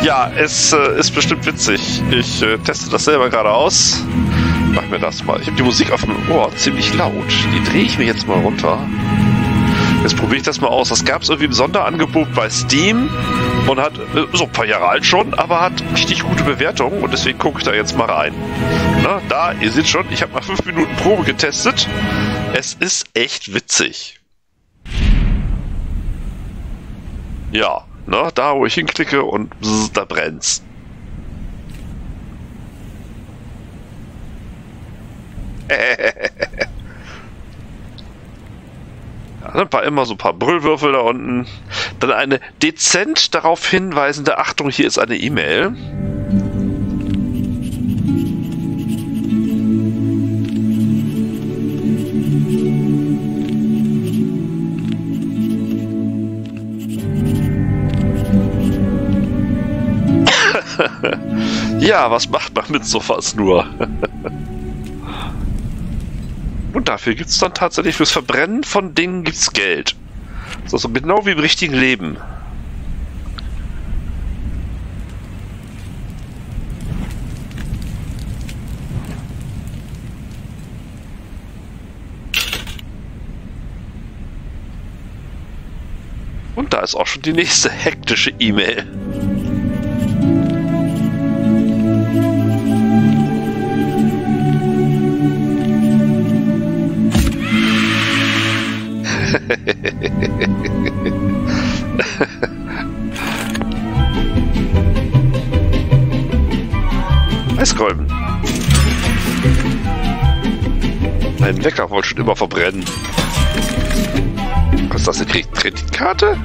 Ja, es ist bestimmt witzig. Ich teste das selber gerade aus. Mach mir das mal. Ich habe die Musik auf dem Ohr ziemlich laut. Die drehe ich mir jetzt mal runter. Jetzt probiere ich das mal aus. Das gab es irgendwie im Sonderangebot bei Steam und hat so ein paar Jahre alt schon, aber hat richtig gute Bewertungen und deswegen gucke ich da jetzt mal rein. Na, da, ihr seht schon, ich habe mal 5 Minuten Probe getestet. Es ist echt witzig. Ja, na, da wo ich hinklicke und da brennt's. Ja, immer so ein paar Brüllwürfel da unten. Dann eine dezent darauf hinweisende Achtung, hier ist eine E-Mail. Ja, was macht man mit sowas nur? Und dafür gibt es dann tatsächlich fürs Verbrennen von Dingen gibt's Geld. So genau wie im richtigen Leben. Und da ist auch schon die nächste hektische E-Mail. Eiskolben. Mein Wecker wollte schon immer verbrennen. Was ist das, eine Kreditkarte?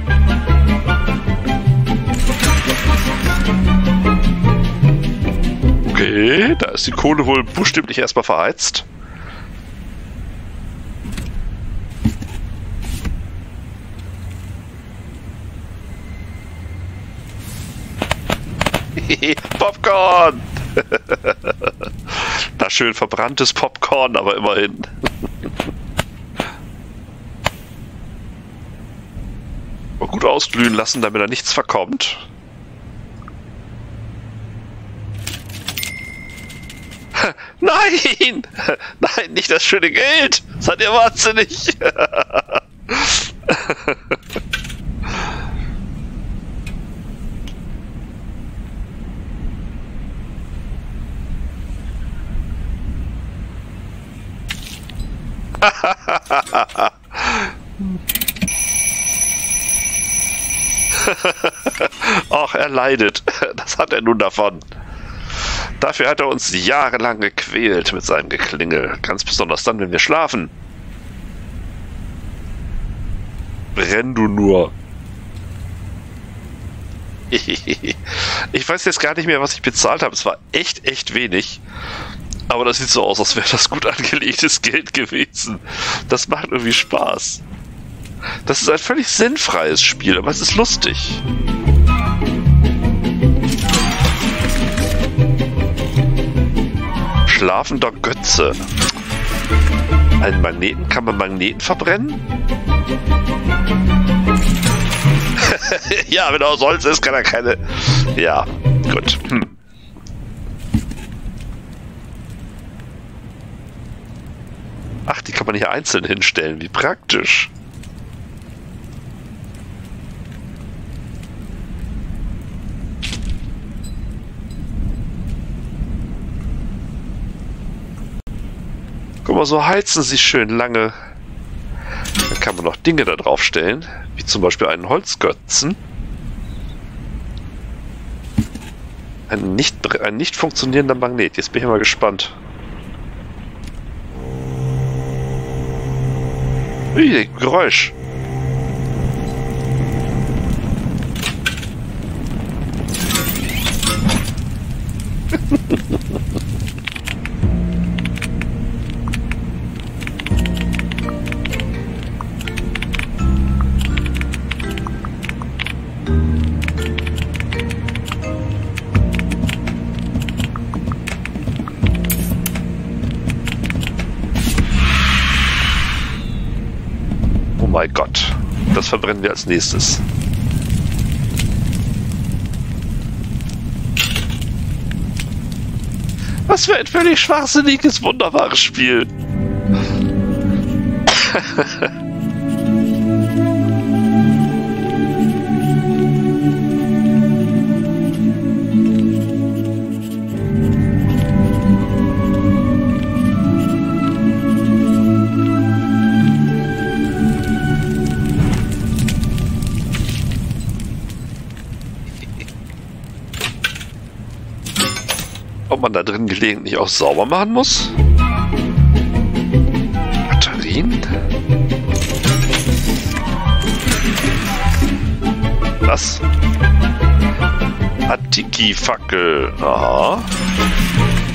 Okay, da ist die Kohle wohl buchstäblich erstmal verheizt. Popcorn! Na schön verbranntes Popcorn, aber immerhin. Mal gut ausglühen lassen, damit da nichts verkommt. Nein! Nein, nicht das schöne Geld! Seid ihr wahnsinnig? Ach, er leidet. Das hat er nun davon. Dafür hat er uns jahrelang gequält mit seinem Geklingel. Ganz besonders dann, wenn wir schlafen. Brenn du nur. Ich weiß jetzt gar nicht mehr, was ich bezahlt habe. Es war echt wenig. Aber das sieht so aus, als wäre das gut angelegtes Geld gewesen. Das macht irgendwie Spaß. Das ist ein völlig sinnfreies Spiel, aber es ist lustig. Schlafender Götze. Einen Magneten? Kann man Magneten verbrennen? Ja, wenn er aus Holz ist, kann er keine... Ja, gut. Ach, die kann man hier einzeln hinstellen. Wie praktisch. Guck mal, so heizen sie schön lange. Dann kann man noch Dinge da drauf stellen, wie zum Beispiel einen Holzgötzen. Ein nicht funktionierender Magnet. Jetzt bin ich mal gespannt. Ui, Geräusch. Oh mein Gott, das verbrennen wir als nächstes. Was für ein völlig schwachsinniges, wunderbares Spiel. Ob man da drin gelegentlich auch sauber machen muss? Batterien? Was? Antiki-Fackel. Aha.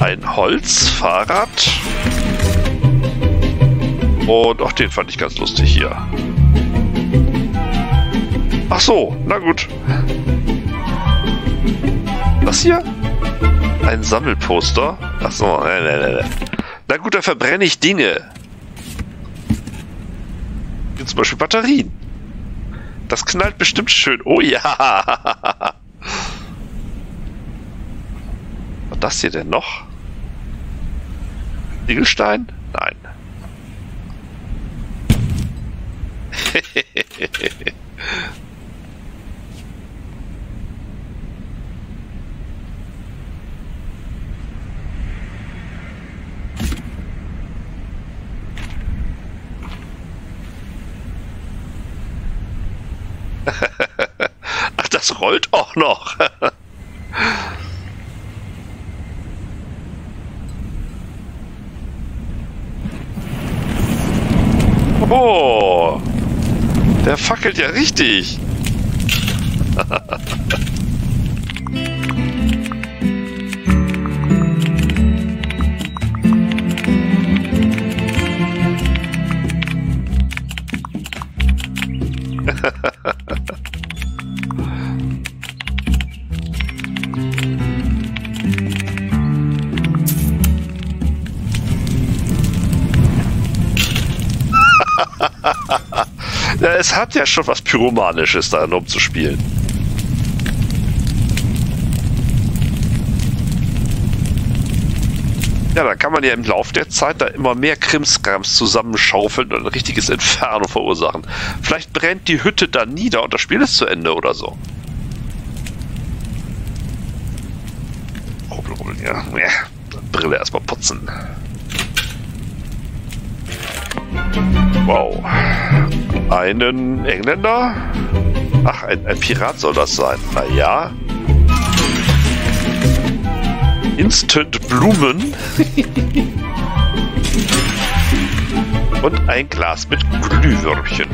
Ein Holzfahrrad. Und auch den fand ich ganz lustig hier. Ach so, na gut. Das hier? Ein Sammelposter? Achso, ne. Na gut, dann verbrenne ich Dinge. Wie zum Beispiel Batterien. Das knallt bestimmt schön. Oh ja! Was das hier denn noch? Ziegelstein? Nein. Ach, das rollt auch noch. Oh, der fackelt ja richtig. Ja, es hat ja schon was Pyromanisches, da rumzuspielen. Ja, da kann man ja im Laufe der Zeit da immer mehr Krimskrams zusammenschaufeln und ein richtiges Inferno verursachen. Vielleicht brennt die Hütte dann nieder und das Spiel ist zu Ende oder so. Rubbel, ja. Brille erstmal putzen. Wow. Einen Engländer? Ach, ein Pirat soll das sein. Naja. Instant Blumen. Und ein Glas mit Glühwürmchen.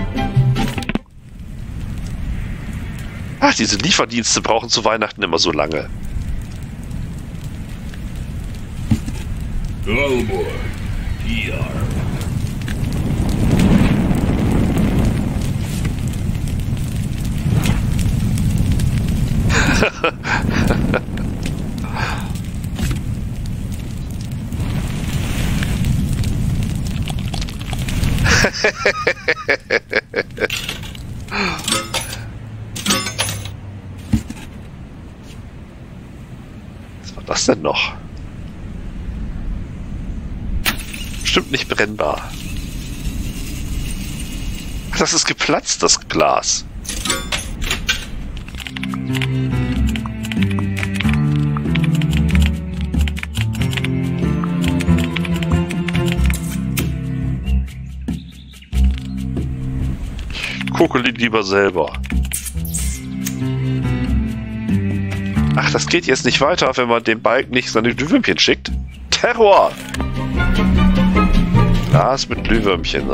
Ach, diese Lieferdienste brauchen zu Weihnachten immer so lange. Galbor, hier. Was war das denn noch? Bestimmt nicht brennbar. Ach, das ist geplatzt, das Glas. Gucke lieber selber. Ach, das geht jetzt nicht weiter, wenn man dem Balken nicht seine Glühwürmchen schickt. Terror! Glas mit Glühwürmchen.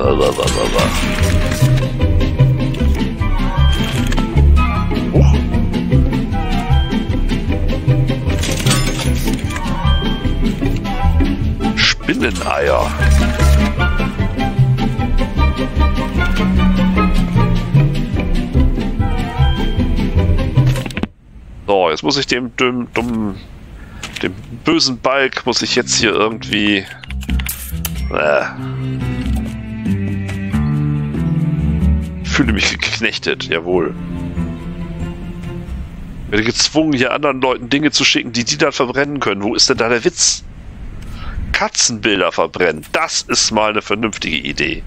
Spinneneier. So, jetzt muss ich dem bösen Balk muss ich jetzt hier irgendwie ich fühle mich geknechtet, jawohl. Ich werde gezwungen, hier anderen Leuten Dinge zu schicken, die dann verbrennen können. Wo ist denn da der Witz? Katzenbilder verbrennen. Das ist mal eine vernünftige Idee.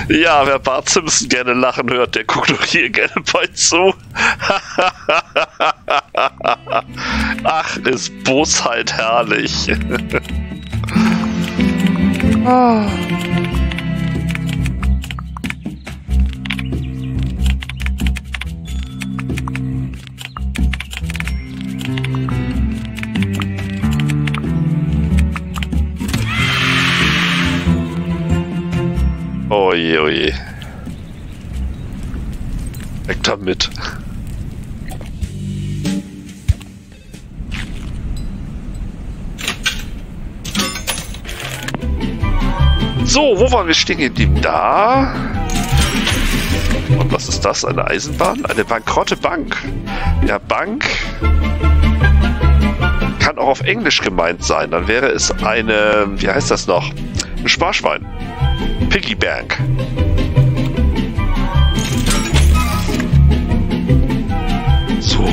Ja, wer Bart Simpson gerne lachen hört, der guckt doch hier gerne bei zu. Ach, ist Bosheit herrlich. Oje, oje. Weg damit. So, wo waren wir stehen geblieben? Da. Und was ist das? Eine Eisenbahn? Eine bankrotte Bank. Ja, Bank kann auch auf Englisch gemeint sein. Dann wäre es eine, wie heißt das noch? Ein Sparschwein. Piggy Bank. So.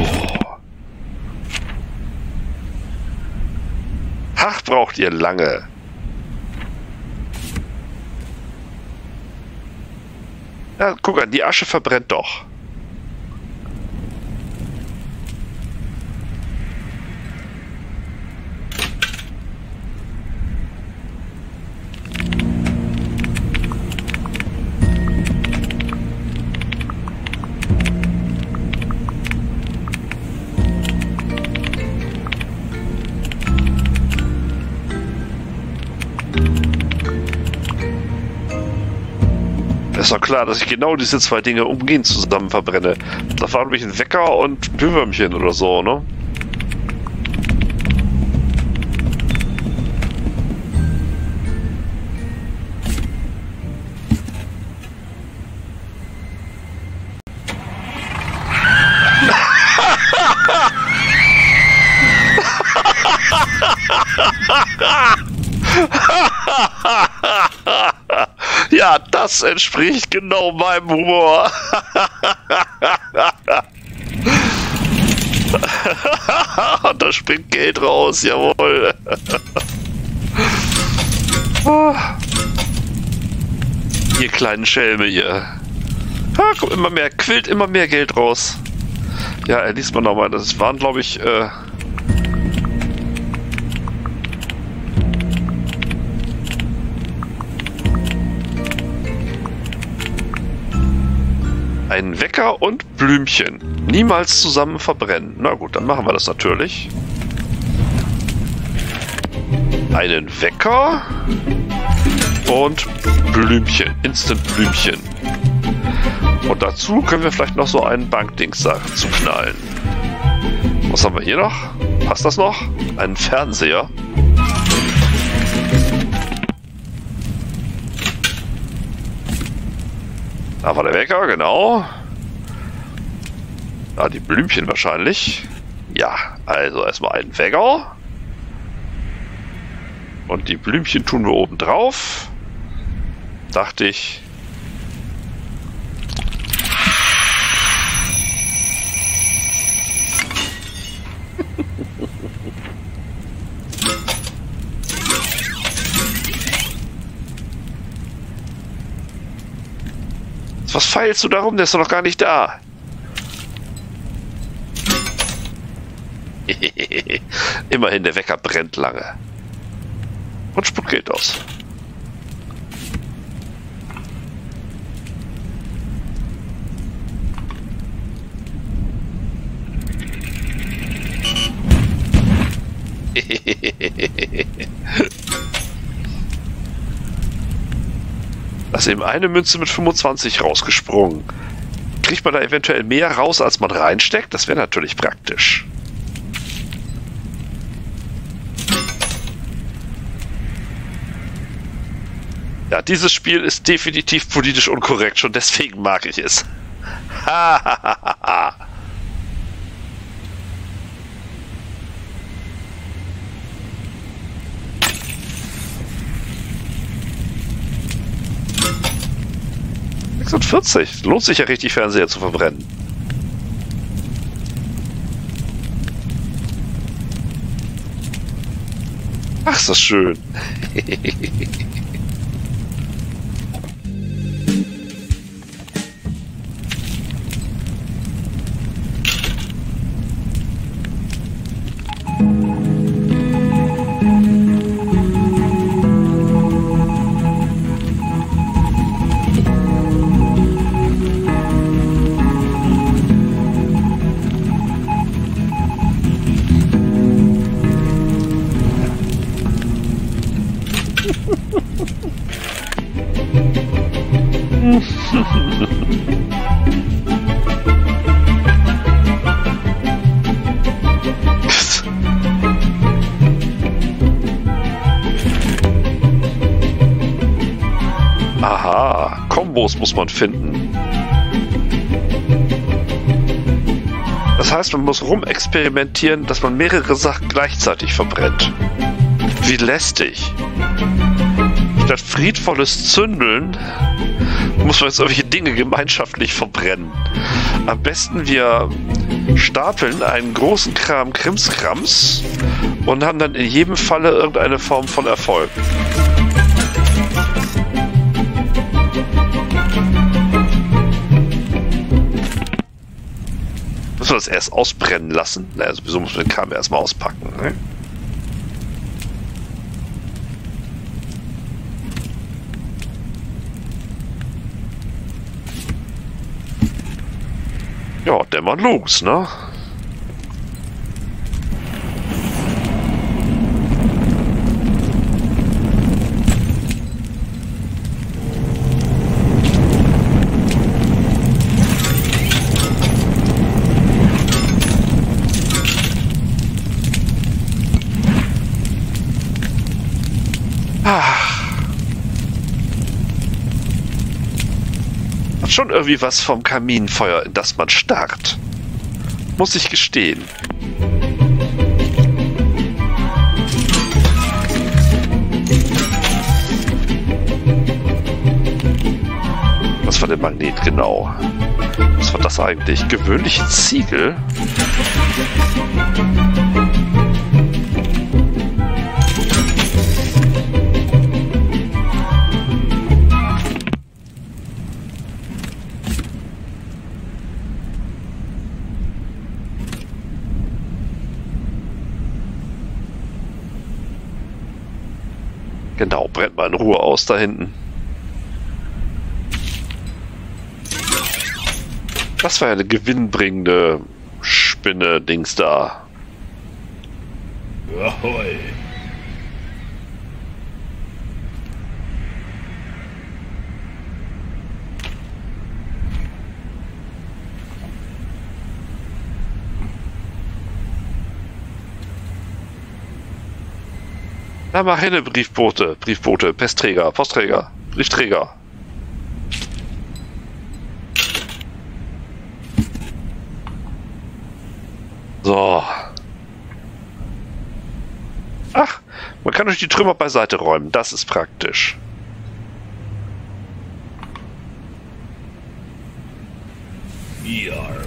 Ach, braucht ihr lange. Ja, guck an, die Asche verbrennt doch. Ist doch klar, dass ich genau diese zwei Dinge umgehend zusammen verbrenne. Da war nämlich ein Wecker und ein Glühwürmchen oder so, ne? Ja, das entspricht genau meinem Humor. Und da springt Geld raus, jawohl. Ihr kleinen Schelme hier. Kommt immer mehr, quillt immer mehr Geld raus. Ja, liest man nochmal. Das waren, glaube ich, ein Wecker und Blümchen. Niemals zusammen verbrennen. Na gut, dann machen wir das natürlich. Einen Wecker und Blümchen. Instant Blümchen. Und dazu können wir vielleicht noch so einen Bankdings zu knallen. Was haben wir hier noch? Passt das noch? Einen Fernseher. Da war der Wecker, genau. Da die Blümchen wahrscheinlich. Ja, also erstmal einen Wecker. Und die Blümchen tun wir oben drauf. Dachte ich. Was feilst du da rum? Der ist doch noch gar nicht da. Immerhin, der Wecker brennt lange. Und spuckt Geld aus. Da ist eben eine Münze mit 25 rausgesprungen. Kriegt man da eventuell mehr raus, als man reinsteckt? Das wäre natürlich praktisch. Ja, dieses Spiel ist definitiv politisch unkorrekt, schon deswegen mag ich es. 46. Lohnt sich ja richtig, Fernseher zu verbrennen. Ach, ist das schön. Aha, Kombos muss man finden. Das heißt, man muss rumexperimentieren, dass man mehrere Sachen gleichzeitig verbrennt. Wie lästig. Statt friedvolles Zündeln muss man jetzt irgendwelche Dinge gemeinschaftlich verbrennen. Am besten wir stapeln einen großen Kram Krimskrams und haben dann in jedem Falle irgendeine Form von Erfolg. Müssen wir das erst ausbrennen lassen? Naja, sowieso muss man den Kram erstmal auspacken. Ne? Ja, dämmern los, ne? Hat schon irgendwie was vom Kaminfeuer, in das man starrt. Muss ich gestehen. Was war der Magnet genau? Was war das eigentlich? Gewöhnliche Ziegel? Genau, brennt mal in Ruhe aus da hinten. Das war ja eine gewinnbringende Spinne-Dings da. Ahoi. Na, mach hin, Briefbote, Pestträger, Postträger, Briefträger. So. Ach, man kann durch die Trümmer beiseite räumen, das ist praktisch. Yarg.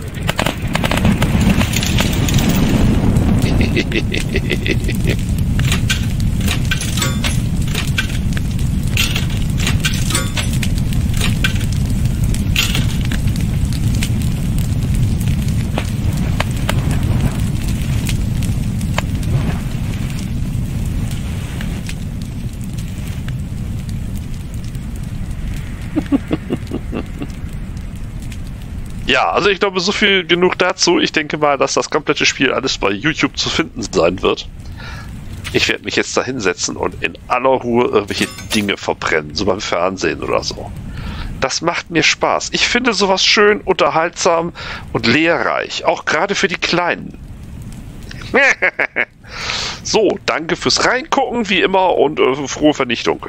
Ja, also ich glaube, so viel genug dazu. Ich denke mal, dass das komplette Spiel alles bei YouTube zu finden sein wird. Ich werde mich jetzt da hinsetzen und in aller Ruhe irgendwelche Dinge verbrennen, so beim Fernsehen oder so. Das macht mir Spaß. Ich finde sowas schön, unterhaltsam und lehrreich, auch gerade für die Kleinen. So, danke fürs Reingucken, wie immer, und frohe Vernichtung.